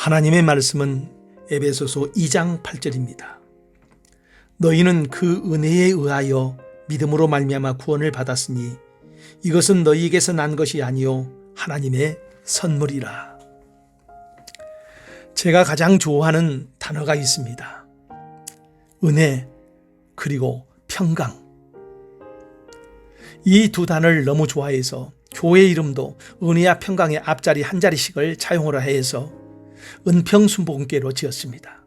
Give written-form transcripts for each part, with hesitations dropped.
하나님의 말씀은 에베소서 2장 8절입니다. 너희는 그 은혜에 의하여 믿음으로 말미암아 구원을 받았으니 이것은 너희에게서 난 것이 아니요 하나님의 선물이라. 제가 가장 좋아하는 단어가 있습니다. 은혜 그리고 평강. 이 두 단어를 너무 좋아해서 교회 이름도 은혜와 평강의 앞자리 한 자리씩을 차용하라 해서 은평순복음교회로 지었습니다.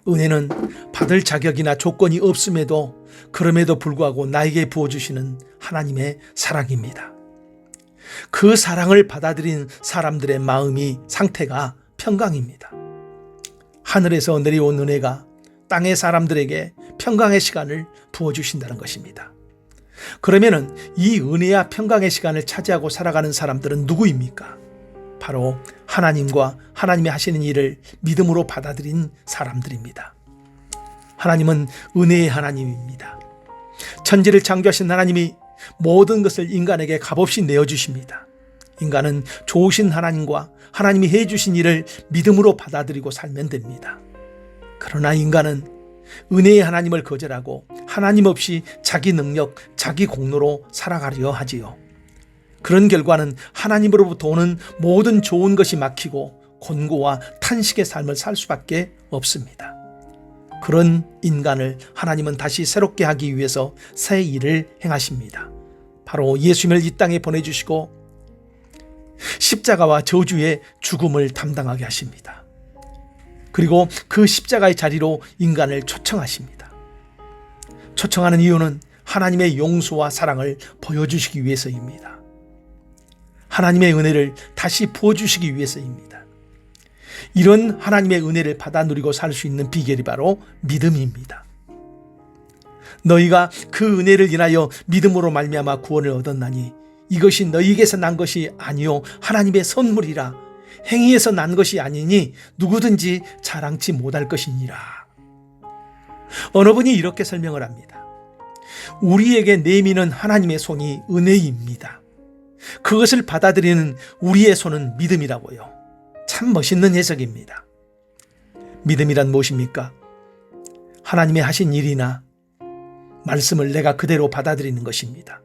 은혜는 받을 자격이나 조건이 없음에도 그럼에도 불구하고 나에게 부어주시는 하나님의 사랑입니다. 그 사랑을 받아들인 사람들의 마음이 상태가 평강입니다. 하늘에서 내려온 은혜가 땅의 사람들에게 평강의 시간을 부어주신다는 것입니다. 그러면은 이 은혜와 평강의 시간을 차지하고 살아가는 사람들은 누구입니까? 바로 하나님과 하나님이 하시는 일을 믿음으로 받아들인 사람들입니다. 하나님은 은혜의 하나님입니다. 천지를 창조하신 하나님이 모든 것을 인간에게 값없이 내어주십니다. 인간은 좋으신 하나님과 하나님이 해주신 일을 믿음으로 받아들이고 살면 됩니다. 그러나 인간은 은혜의 하나님을 거절하고 하나님 없이 자기 능력, 자기 공로로 살아가려 하지요. 그런 결과는 하나님으로부터 오는 모든 좋은 것이 막히고 곤고와 탄식의 삶을 살 수밖에 없습니다. 그런 인간을 하나님은 다시 새롭게 하기 위해서 새 일을 행하십니다. 바로 예수님을 이 땅에 보내주시고 십자가와 저주의 죽음을 담당하게 하십니다. 그리고 그 십자가의 자리로 인간을 초청하십니다. 초청하는 이유는 하나님의 용서와 사랑을 보여주시기 위해서입니다. 하나님의 은혜를 다시 부어주시기 위해서입니다. 이런 하나님의 은혜를 받아 누리고 살 수 있는 비결이 바로 믿음입니다. 너희가 그 은혜를 인하여 믿음으로 말미암아 구원을 얻었나니 이것이 너희에게서 난 것이 아니요 하나님의 선물이라. 행위에서 난 것이 아니니 누구든지 자랑치 못할 것이니라. 어느 분이 이렇게 설명을 합니다. 우리에게 내미는 하나님의 손이 은혜입니다. 그것을 받아들이는 우리의 손은 믿음이라고요. 참 멋있는 해석입니다. 믿음이란 무엇입니까? 하나님이 하신 일이나 말씀을 내가 그대로 받아들이는 것입니다.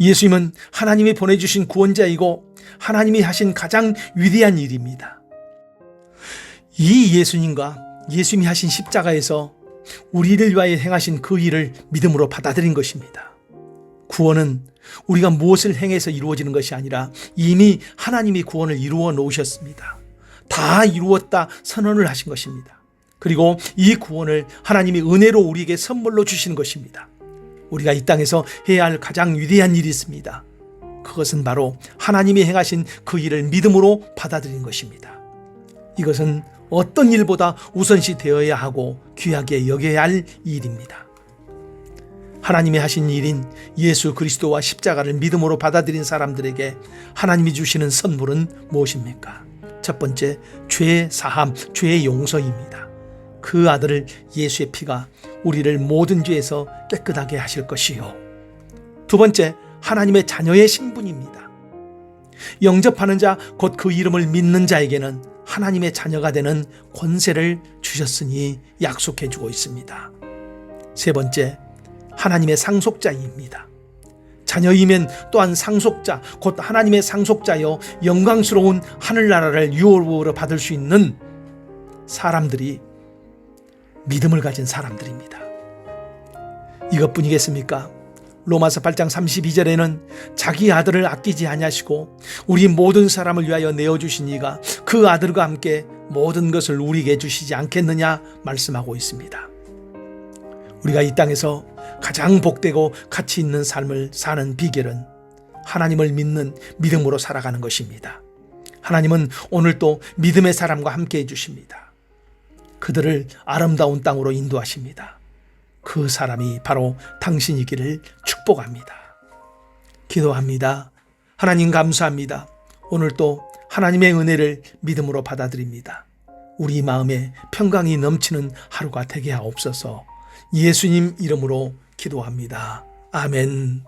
예수님은 하나님이 보내주신 구원자이고 하나님이 하신 가장 위대한 일입니다. 이 예수님과 예수님이 하신 십자가에서 우리를 위하여 행하신 그 일을 믿음으로 받아들인 것입니다. 구원은 우리가 무엇을 행해서 이루어지는 것이 아니라 이미 하나님이 구원을 이루어 놓으셨습니다. 다 이루었다 선언을 하신 것입니다. 그리고 이 구원을 하나님이 은혜로 우리에게 선물로 주신 것입니다. 우리가 이 땅에서 해야 할 가장 위대한 일이 있습니다. 그것은 바로 하나님이 행하신 그 일을 믿음으로 받아들인 것입니다. 이것은 어떤 일보다 우선시 되어야 하고 귀하게 여겨야 할 일입니다. 하나님이 하신 일인 예수 그리스도와 십자가를 믿음으로 받아들인 사람들에게 하나님이 주시는 선물은 무엇입니까? 첫 번째, 죄 사함, 죄 용서입니다. 그 아들 예수의 피가 우리를 모든 죄에서 깨끗하게 하실 것이요. 두 번째, 하나님의 자녀의 신분입니다. 영접하는 자, 곧 그 이름을 믿는 자에게는 하나님의 자녀가 되는 권세를 주셨으니 약속해 주고 있습니다. 세 번째, 하나님의 상속자입니다. 자녀이면 또한 상속자, 곧 하나님의 상속자여 영광스러운 하늘나라를 유업으로 받을 수 있는 사람들이 믿음을 가진 사람들입니다. 이것뿐이겠습니까? 로마서 8장 32절에는 자기 아들을 아끼지 아니하시고 우리 모든 사람을 위하여 내어주신 이가 그 아들과 함께 모든 것을 우리에게 주시지 않겠느냐 말씀하고 있습니다. 우리가 이 땅에서 가장 복되고 가치 있는 삶을 사는 비결은 하나님을 믿는 믿음으로 살아가는 것입니다. 하나님은 오늘도 믿음의 사람과 함께 해주십니다. 그들을 아름다운 땅으로 인도하십니다. 그 사람이 바로 당신이기를 축복합니다. 기도합니다. 하나님 감사합니다. 오늘도 하나님의 은혜를 믿음으로 받아들입니다. 우리 마음에 평강이 넘치는 하루가 되게 하옵소서. 예수님 이름으로 기도합니다. 아멘.